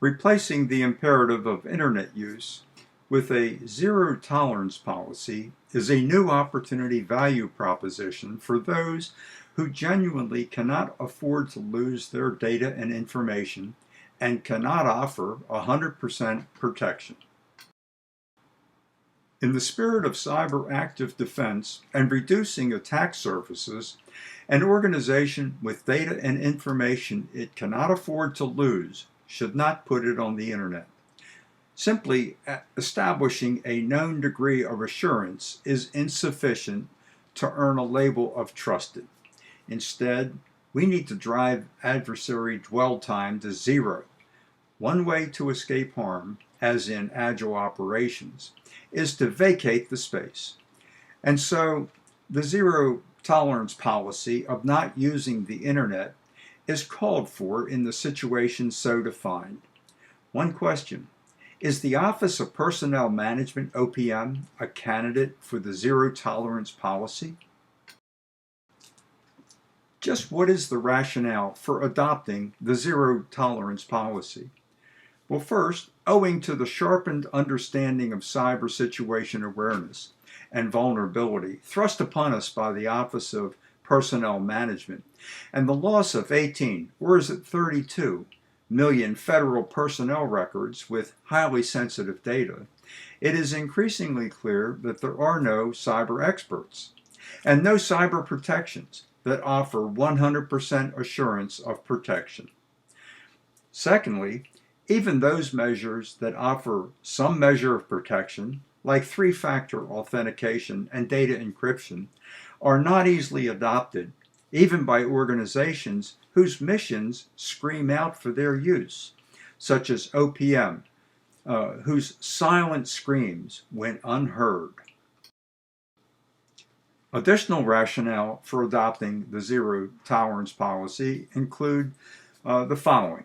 Replacing the imperative of internet use with a zero tolerance policy is a new opportunity value proposition for those who genuinely cannot afford to lose their data and information and cannot offer 100% protection. In the spirit of cyber active defense and reducing attack surfaces, an organization with data and information it cannot afford to lose should not put it on the internet. Simply establishing a known degree of assurance is insufficient to earn a label of trusted. Instead, we need to drive adversary dwell time to zero. One way to escape harm, as in agile operations, is to vacate the space. And so, the zero tolerance policy of not using the internet is called for in the situation so defined. One question: is the Office of Personnel Management, OPM, a candidate for the zero tolerance policy? Just what is the rationale for adopting the zero tolerance policy? Well, first, owing to the sharpened understanding of cyber situation awareness and vulnerability thrust upon us by the Office of Personnel Management and the loss of 18, or is it 32, million federal personnel records with highly sensitive data, it is increasingly clear that there are no cyber experts and no cyber protections that offer 100% assurance of protection. Secondly, even those measures that offer some measure of protection, like three-factor authentication and data encryption, are not easily adopted, even by organizations whose missions scream out for their use, such as OPM, whose silent screams went unheard. Additional rationale for adopting the zero tolerance policy include the following.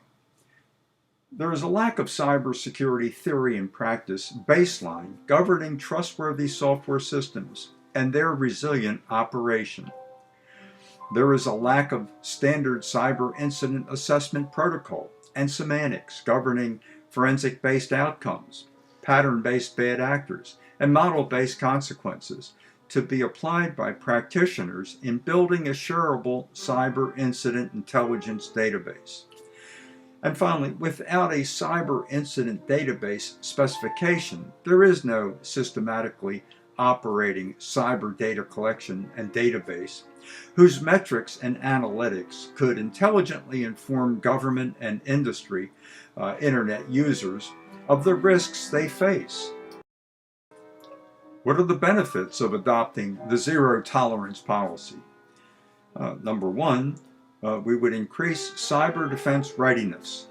There is a lack of cybersecurity theory and practice baseline governing trustworthy software systems and their resilient operation. There is a lack of standard cyber incident assessment protocol and semantics governing forensic-based outcomes, pattern-based bad actors, and model-based consequences to be applied by practitioners in building a shareable cyber incident intelligence database. And finally, without a cyber incident database specification, there is no systematically operating cyber data collection and database whose metrics and analytics could intelligently inform government and industry internet users of the risks they face. What are the benefits of adopting the zero tolerance policy? Number one, we would increase cyber defense readiness.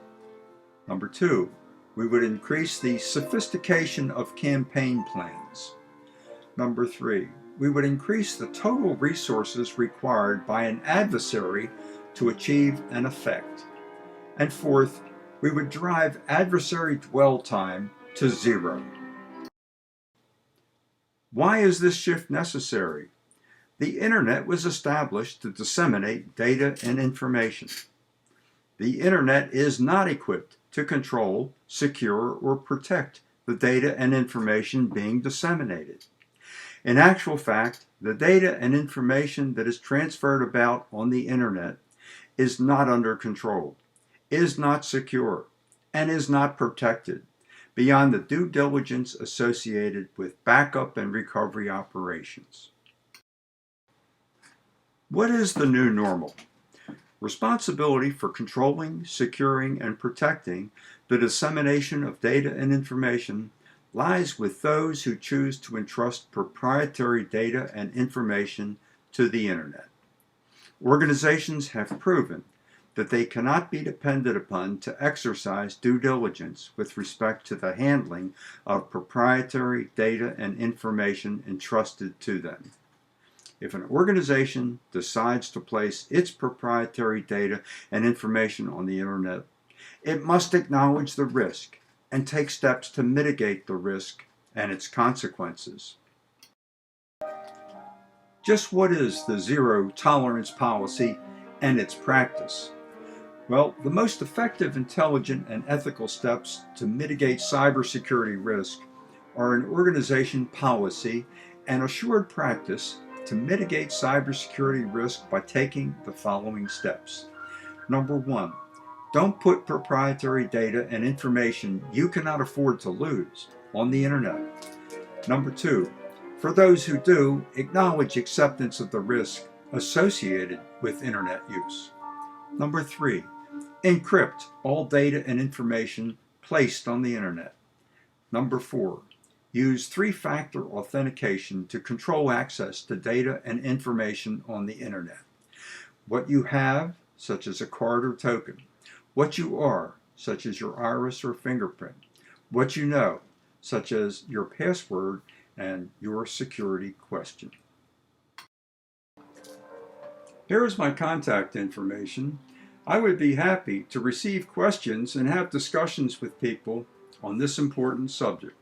Number two, we would increase the sophistication of campaign plans. Number three, we would increase the total resources required by an adversary to achieve an effect. And fourth, we would drive adversary dwell time to zero. Why is this shift necessary? The internet was established to disseminate data and information. The internet is not equipped to control, secure, or protect the data and information being disseminated. In actual fact, the data and information that is transferred about on the internet is not under control, is not secure, and is not protected beyond the due diligence associated with backup and recovery operations. What is the new normal? Responsibility for controlling, securing, and protecting the dissemination of data and information lies with those who choose to entrust proprietary data and information to the internet. Organizations have proven that they cannot be depended upon to exercise due diligence with respect to the handling of proprietary data and information entrusted to them. If an organization decides to place its proprietary data and information on the internet, it must acknowledge the risk and take steps to mitigate the risk and its consequences. Just what is the zero tolerance policy and its practice? Well, the most effective, intelligent, and ethical steps to mitigate cybersecurity risk are an organization policy and assured practice to mitigate cybersecurity risk by taking the following steps. Number one, don't put proprietary data and information you cannot afford to lose on the internet. Number two, for those who do, acknowledge acceptance of the risk associated with internet use. Number three, encrypt all data and information placed on the internet. Number four, use three-factor authentication to control access to data and information on the internet. What you have, such as a card or token. What you are, such as your iris or fingerprint. What you know, such as your password and your security question. Here is my contact information. I would be happy to receive questions and have discussions with people on this important subject.